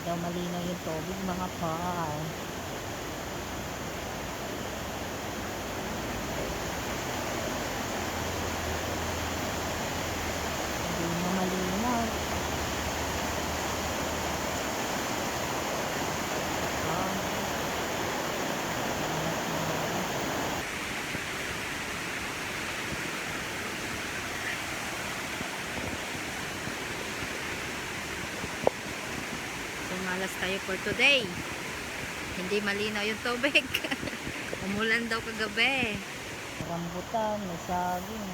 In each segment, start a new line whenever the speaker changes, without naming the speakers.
daw malinaw yung tubig mga par. Hindi na malinaw. Malas tayo for today. Hindi malinaw yung tubig. Umulan daw kagabi. Rambutan, may saging.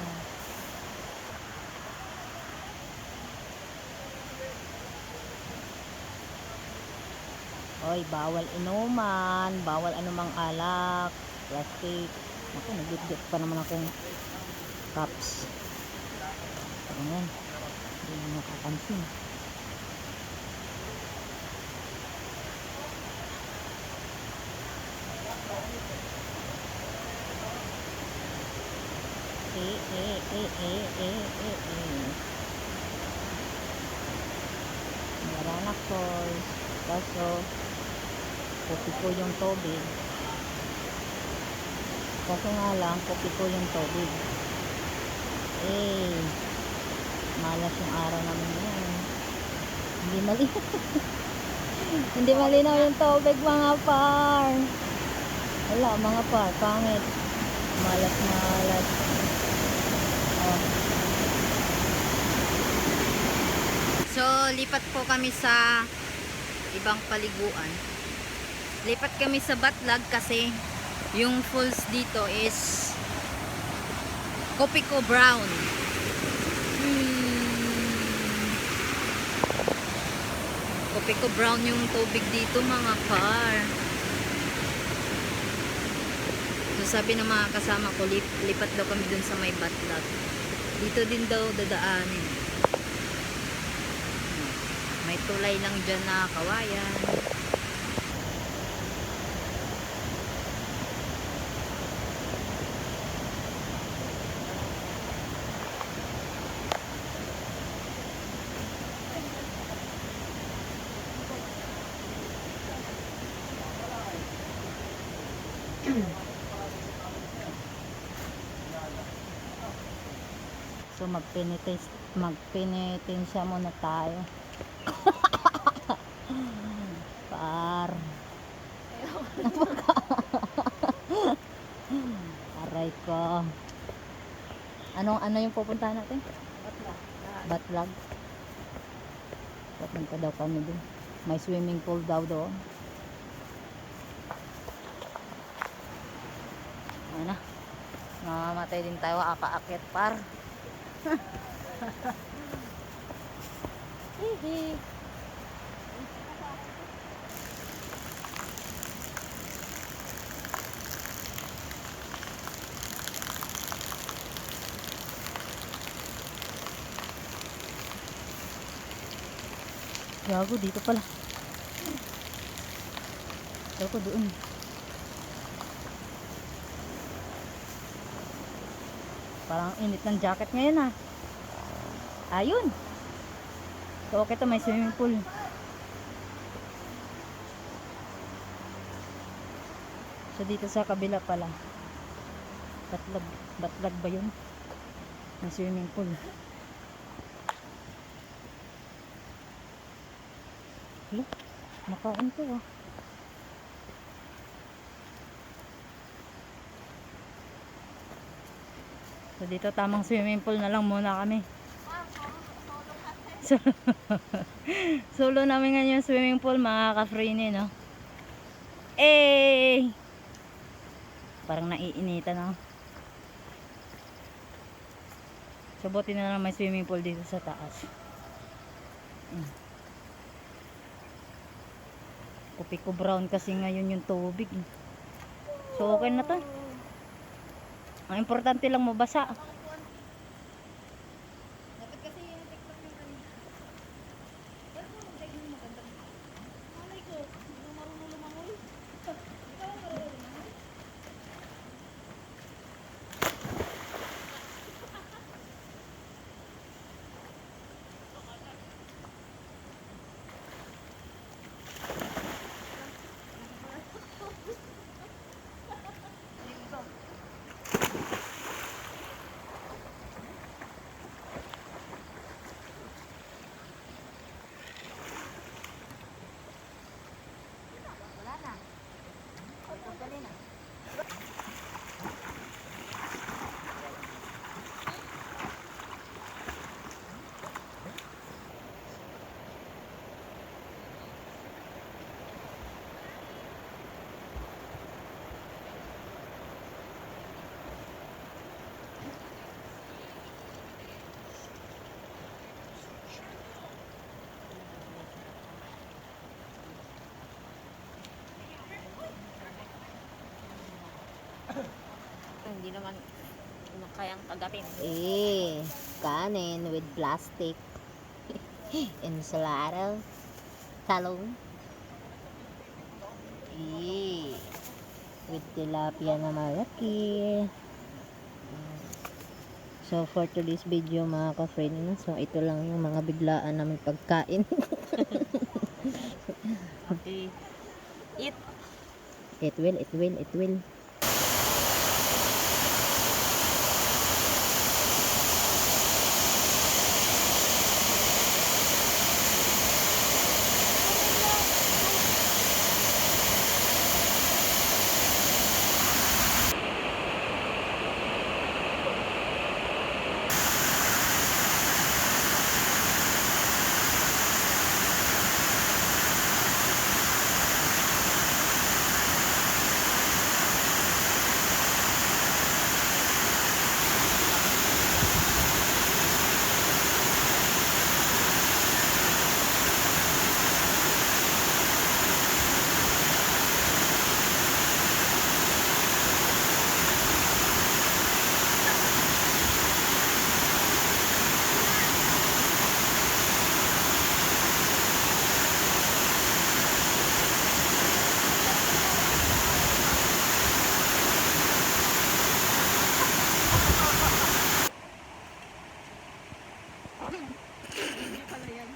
Oy, bawal inuman, bawal anumang alak, plastic. Ako, nagdit pa naman akong cups. Ayan, hindi mo nakapansin. Marana Falls. Kaso kopi ko yung tubig. Kaso nga lang kopi ko yung tubig. Malas yung araw namin yan. Hindi malinaw. Hindi malinaw yung tubig mga par. Wala mga par, pangit. Malas. So, lipat po kami sa ibang paliguan. Lipat kami sa Batlag kasi yung falls dito is Copico Brown. Copico Brown yung tubig dito mga par. So, sabi ng mga kasama ko, lipat daw kami dun sa may Batlag. Dito din daw dadaanin. May tulay lang dyan na kawayan. So magpenitensya muna tayo. Par. Aray ko. Ano yung pupuntahan natin? Batlag. Pupunta daw kami dun. May swimming pool daw doon. Ano? Mamamatay din tayo akaakyat par. Hihi. Gago, dito pala. Gago doon. Parang init ng jacket ngayon ah. Ayun. So okay to, may swimming pool. So dito sa kabila pala. Batlag ba yun? May swimming pool. Hello? Makain ko ah. So dito tamang swimming pool na lang muna kami. Solo namin ngayon yung swimming pool mga ka-free no? Parang naiinitan ako. So buti na lang may swimming pool dito sa taas. Copico Brown kasi ngayon yung tubig. So okay na to. Ang importante lang mabasa. Dapat kasi yung TikTok yung kanina. Pero kung mag-tag mo maganda. Malay ko, hindi mo marunong lumangoy. Ikaw ang marunong lumangoy?
Hindi naman kayang tagapin.
Kanin with plastic. Ensalada. Talong. With tilapia na malaki. So, for today's video mga ka-friend, so ito lang yung mga biglaan namin pagkain.
Okay. Eat.
It will.
Hindi pala yan.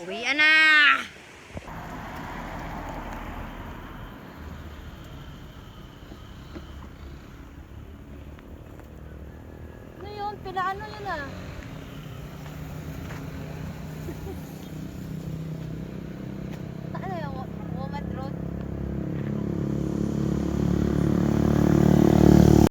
Uwian na!
Ano yun? Pila ano yun ah?